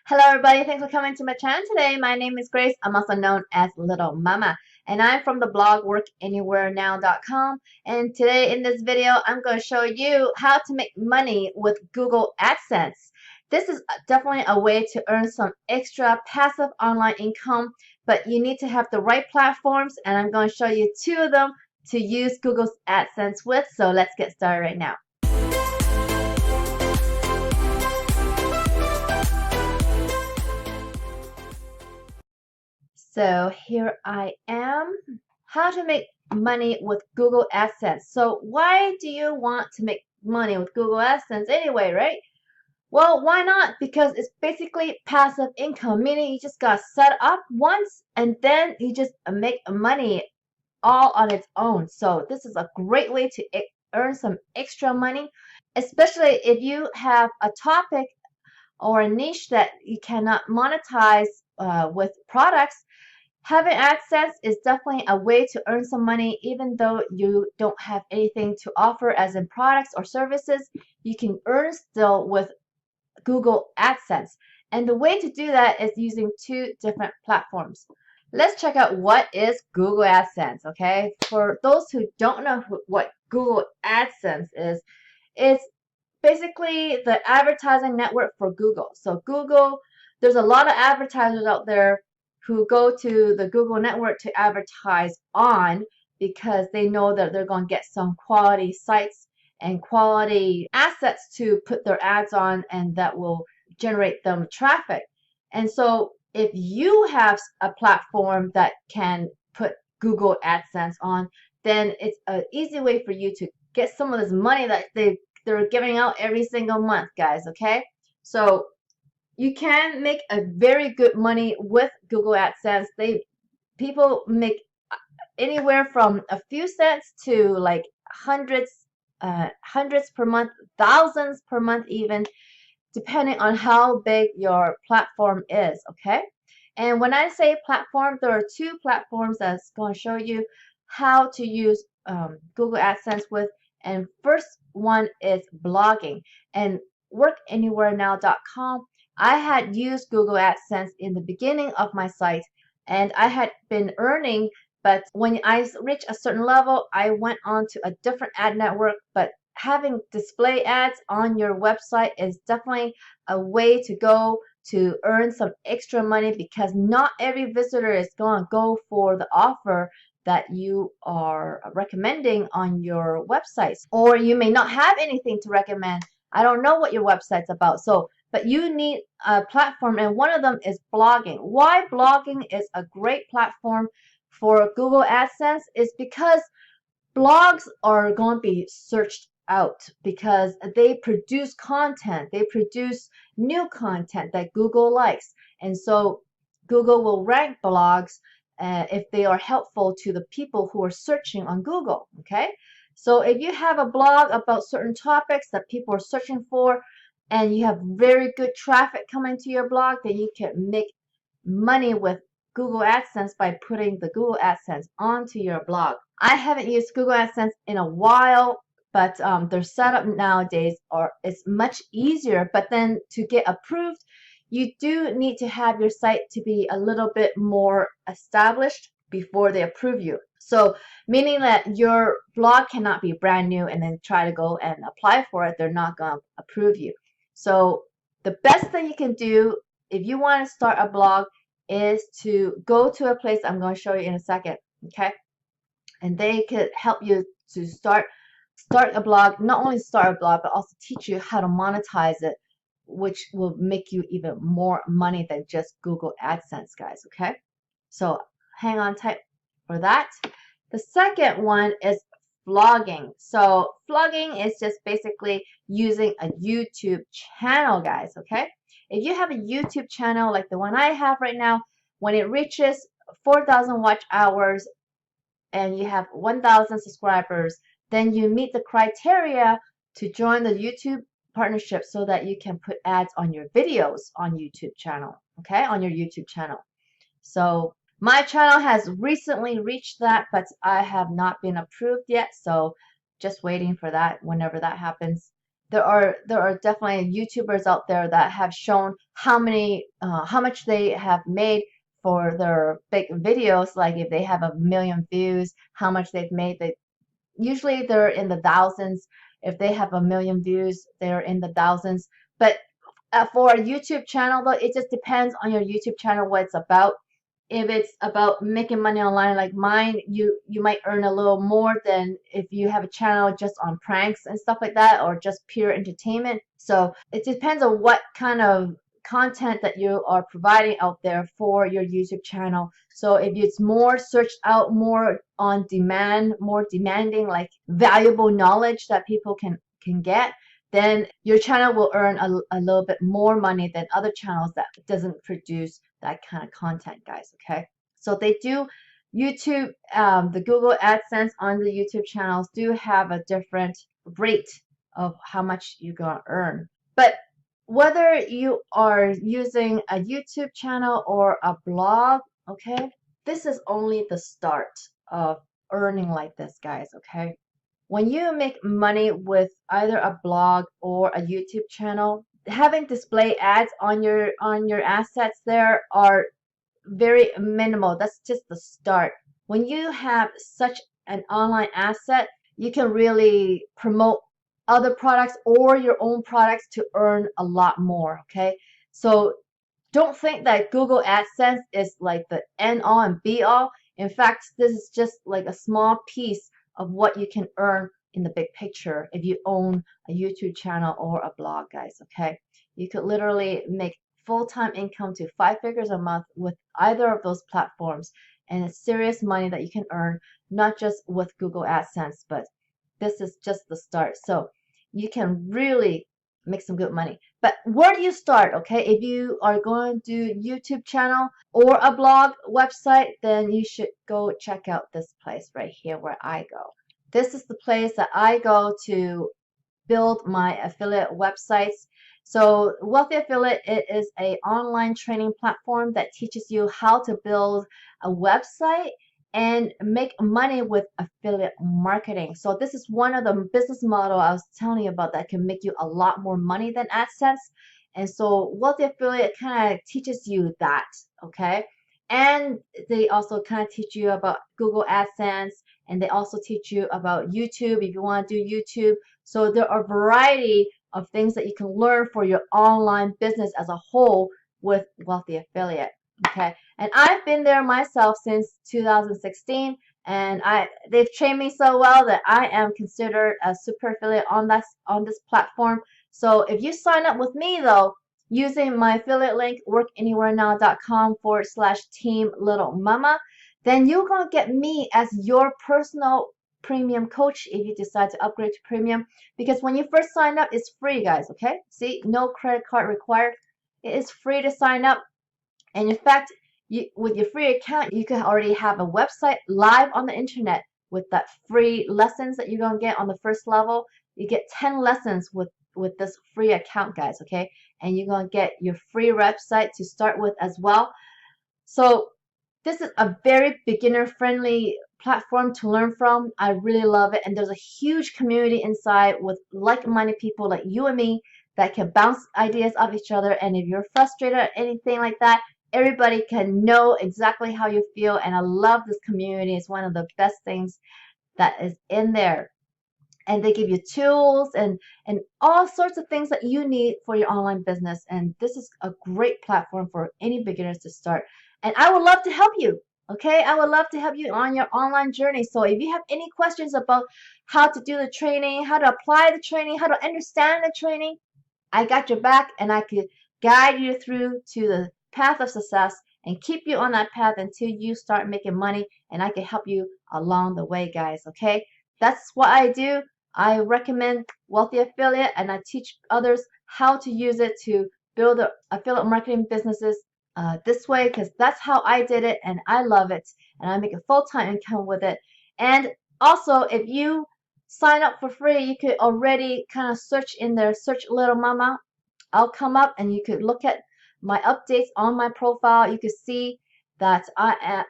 Hello everybody, thanks for coming to my channel today. My name is Grace. I'm also known as Littlemama, and I'm from the blog workanywherenow.com. And today in this video, I'm going to show you how to make money with Google Adsense. This is definitely a way to earn some extra passive online income, but you need to have the right platforms, and I'm going to show you two of them to use Google Adsense with. So let's get started right now. So here I am. How to make money with Google Adsense. So why do you want to make money with Google Adsense anyway, right? Well, why not? Because it's basically passive income, meaning you just got set up once and then you just make money all on its own. So this is a great way to earn some extra money, especially if you have a topic or a niche that you cannot monetize with products. Having AdSense is definitely a way to earn some money even though you don't have anything to offer as in products or services. You can earn still with Google AdSense. And the way to do that is using two different platforms. Let's check out what is Google AdSense, okay? For those who don't know what Google AdSense is, it's basically the advertising network for Google. So Google, there's a lot of advertisers out there who go to the Google network to advertise on because they know that they're going to get some quality sites and quality assets to put their ads on, and that will generate them traffic. And so if you have a platform that can put Google AdSense on, then it's an easy way for you to get some of this money that they're giving out every single month, guys, okay? So you can make a very good money with Google AdSense. People make anywhere from a few cents to like hundreds per month, thousands per month even, depending on how big your platform is, okay? And when I say platform, there are two platforms that's going to show you how to use Google AdSense with. And first one is blogging. And workanywherenow.com, I had used Google AdSense in the beginning of my site, and I had been earning, but when I reached a certain level, I went on to a different ad network. But having display ads on your website is definitely a way to go to earn some extra money, because not every visitor is going to go for the offer that you are recommending on your websites, or you may not have anything to recommend. I don't know what your website's about. So but you need a platform, and one of them is blogging. Why blogging is a great platform for Google AdSense is because blogs are going to be searched out because they produce content. They produce new content that Google likes. And so Google will rank blogs if they are helpful to the people who are searching on Google, okay? So if you have a blog about certain topics that people are searching for, and you have very good traffic coming to your blog, then you can make money with Google AdSense by putting the Google AdSense onto your blog. I haven't used Google AdSense in a while, but their setup nowadays is much easier. But then to get approved, you do need to have your site to be a little bit more established before they approve you. So meaning that your blog cannot be brand new and then try to go and apply for it. They're not going to approve you. So the best thing you can do if you want to start a blog is to go to a place I'm going to show you in a second, okay? And they could help you to start a blog, not only start a blog, but also teach you how to monetize it, which will make you even more money than just Google AdSense, guys, okay? So hang on tight for that. The second one is vlogging. So vlogging is just basically using a YouTube channel, guys, okay? If you have a YouTube channel like the one I have right now, when it reaches 4,000 watch hours and you have 1,000 subscribers, then you meet the criteria to join the YouTube partnership so that you can put ads on your videos on YouTube channel, okay? On your YouTube channel. So my channel has recently reached that, but I have not been approved yet, so just waiting for that whenever that happens. there are definitely YouTubers out there that have shown how much they have made for their big videos. Like if they have 1 million views, how much they've made. Usually they're in the thousands. If they have 1 million views, they're in the thousands. But for a YouTube channel, though, it just depends on your YouTube channel what it's about. If it's about making money online like mine, you might earn a little more than if you have a channel just on pranks and stuff like that, or just pure entertainment. So it depends on what kind of content that you are providing out there for your YouTube channel. So if it's more searched out, more on demand, more demanding, like valuable knowledge that people can get, then your channel will earn a little bit more money than other channels that doesn't produce that kind of content, guys. Okay, so they do YouTube, the Google AdSense on the YouTube channels do have a different rate of how much you're gonna earn. But whether you are using a YouTube channel or a blog, okay, this is only the start of earning like this, guys. Okay, when you make money with either a blog or a YouTube channel, having display ads on your assets there are very minimal. That's just the start. When you have such an online asset, you can really promote other products or your own products to earn a lot more. Okay, so don't think that Google AdSense is like the end all and be all. In fact, this is just like a small piece of what you can earn in the big picture if you own a YouTube channel or a blog, guys. Okay, you could literally make full-time income to 5 figures a month with either of those platforms, and it's serious money that you can earn, not just with Google AdSense, but this is just the start. So you can really make some good money. But where do you start? Okay, if you are going to do YouTube channel or a blog website, then you should go check out this place right here where I go. This is the place that I go to build my affiliate websites. So Wealthy Affiliate, it is an online training platform that teaches you how to build a website and make money with affiliate marketing. So this is one of the business model I was telling you about that can make you a lot more money than AdSense. And so Wealthy Affiliate kind of teaches you that, okay? And they also kind of teach you about Google AdSense, and they also teach you about YouTube if you want to do YouTube. So there are a variety of things that you can learn for your online business as a whole with Wealthy Affiliate. Okay, and I've been there myself since 2016, and they've trained me so well that I am considered a super affiliate on this platform. So if you sign up with me though, using my affiliate link workanywherenow.com/team Littlemama, then you're gonna get me as your personal premium coach if you decide to upgrade to premium, because when you first sign up, it's free, guys. Okay, see, no credit card required. It is free to sign up. And in fact, with your free account, you can already have a website live on the internet with that free lessons that you're going to get on the first level. You get 10 lessons with this free account, guys, okay? And you're going to get your free website to start with as well. So this is a very beginner-friendly platform to learn from. I really love it. And there's a huge community inside with like-minded people like you and me that can bounce ideas off each other. And if you're frustrated or anything like that, everybody can know exactly how you feel. And I love this community. It's one of the best things that is in there. And they give you tools and all sorts of things that you need for your online business. And this is a great platform for any beginners to start. And I would love to help you. Okay, I would love to help you on your online journey. So if you have any questions about how to do the training, how to apply the training, how to understand the training, I got your back, and I could guide you through to the path of success and keep you on that path until you start making money, and I can help you along the way, guys. Okay, that's what I do. I recommend Wealthy Affiliate, and I teach others how to use it to build affiliate marketing businesses this way, because that's how I did it, and I love it, and I make a full-time income with it. And also, if you sign up for free, you could already kind of search in there, search Littlemama. I'll come up and you could look at my updates on my profile. You could see that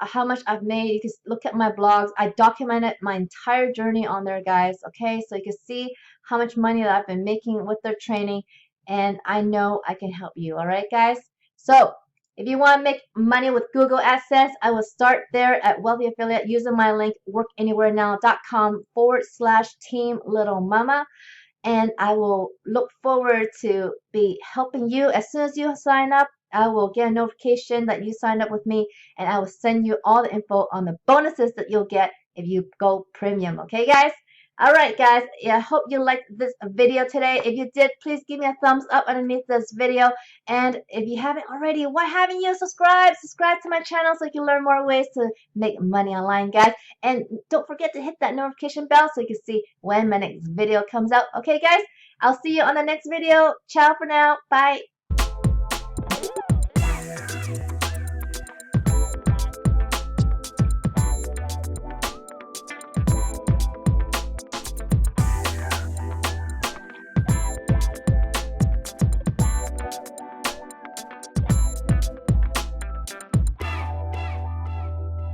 how much I've made. You can look at my blogs. I documented my entire journey on there, guys. Okay, so you can see how much money that I've been making with their training, and I know I can help you. All right, guys. So if you want to make money with Google AdSense, I will start there at Wealthy Affiliate using my link workanywherenow.com/team Littlemama. And I will look forward to be helping you. As soon as you sign up, I will get a notification that you signed up with me, and I will send you all the info on the bonuses that you'll get if you go premium. Okay, guys? All right, guys. Yeah, I hope you liked this video today. If you did, please give me a thumbs up underneath this video. And if you haven't already, why haven't you subscribed? Subscribe to my channel so you can learn more ways to make money online, guys. And don't forget to hit that notification bell so you can see when my next video comes out. Okay, guys? I'll see you on the next video. Ciao for now. Bye.